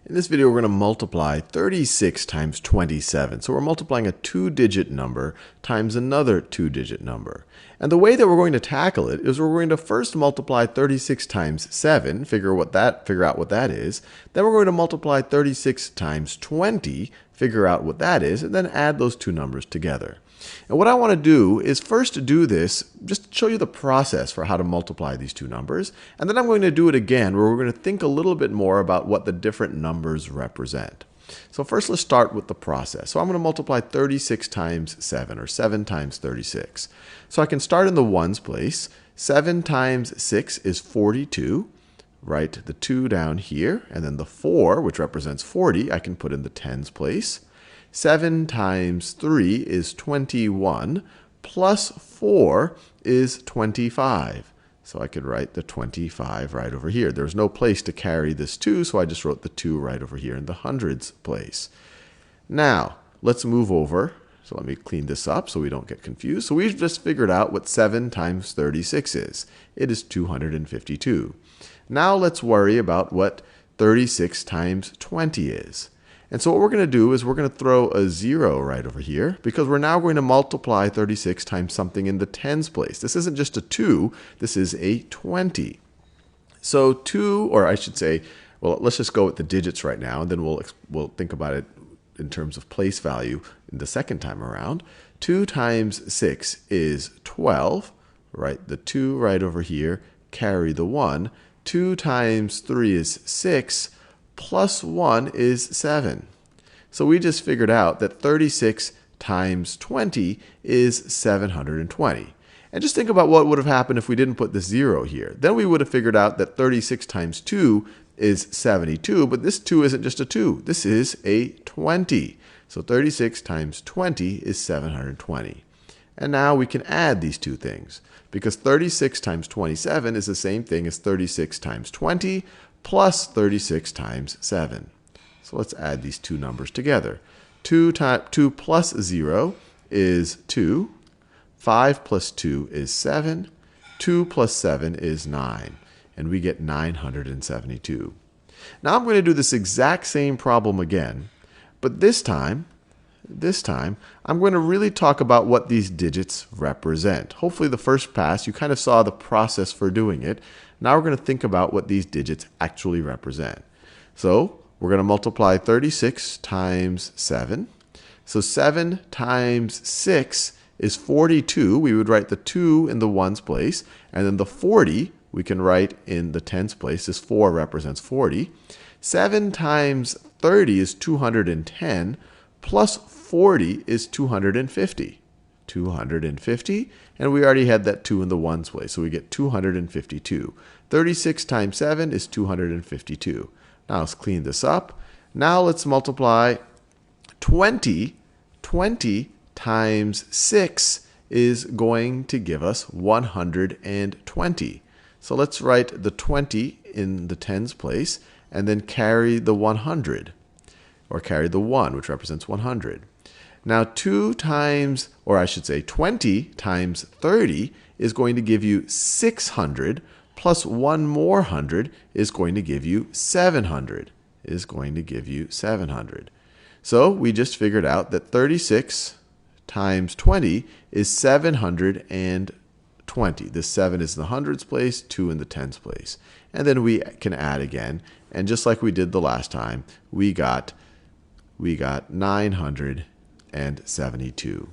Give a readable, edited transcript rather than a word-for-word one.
In this video, we're going to multiply 36 times 27. So we're multiplying a two-digit number times another two-digit number. And the way that we're going to tackle it is we're going to first multiply 36 times 7, figure out what that is. Then we're going to multiply 36 times 20, figure out what that is, and then add those two numbers together. And what I want to do is first do this, just show you the process for how to multiply these two numbers. And then I'm going to do it again where we're going to think a little bit more about what the different numbers represent. So first let's start with the process. So I'm going to multiply 36 times 7, or 7 times 36. So I can start in the ones place. 7 times 6 is 42. Write the 2 down here. And then the 4, which represents 40, I can put in the tens place. 7 times 3 is 21, plus 4 is 25. So I could write the 25 right over here. There's no place to carry this 2, so I just wrote the 2 right over here in the hundreds place. Now, let's move over. So let me clean this up so we don't get confused. So we've just figured out what 7 times 36 is. It is 252. Now let's worry about what 36 times 20 is. And so what we're going to do is we're going to throw a 0 right over here because we're now going to multiply 36 times something in the tens place. This isn't just a 2, this is a 20. So 2, or I should say, well, let's just go with the digits right now, and then we'll think about it in terms of place value in the second time around. 2 times 6 is 12. Write the 2 right over here, carry the 1. 2 times 3 is 6. Plus 1 is 7. So we just figured out that 36 times 20 is 720. And just think about what would have happened if we didn't put the 0 here. Then we would have figured out that 36 times 2 is 72, but this 2 isn't just a 2. This is a 20. So 36 times 20 is 720. And now we can add these two things, because 36 times 27 is the same thing as 36 times 20 plus 36 times 7. So let's add these two numbers together. 2 plus 0 is 2. 5 plus 2 is 7. 2 plus 7 is 9. And we get 972. Now I'm going to do this exact same problem again, but this time, I'm going to really talk about what these digits represent. Hopefully the first pass, you kind of saw the process for doing it. Now we're going to think about what these digits actually represent. So we're going to multiply 36 times 7. So 7 times 6 is 42. We would write the 2 in the ones place. And then the 40 we can write in the tens place. This 4 represents 40. 7 times 30 is 210. Plus 40 is 250. 250, and we already had that 2 in the ones place, so we get 252. 36 times 7 is 252. Now let's clean this up. Now let's multiply 20. 20 times 6 is going to give us 120. So let's write the 20 in the tens place, and then carry the 100, or carry the 1, which represents 100. Now 20 times 30 is going to give you 600, plus one more 100 is going to give you 700. So we just figured out that 36 times 20 is 720. This 7 is in the hundreds place, 2 in the tens place. And then we can add again, and just like we did the last time, we got 972.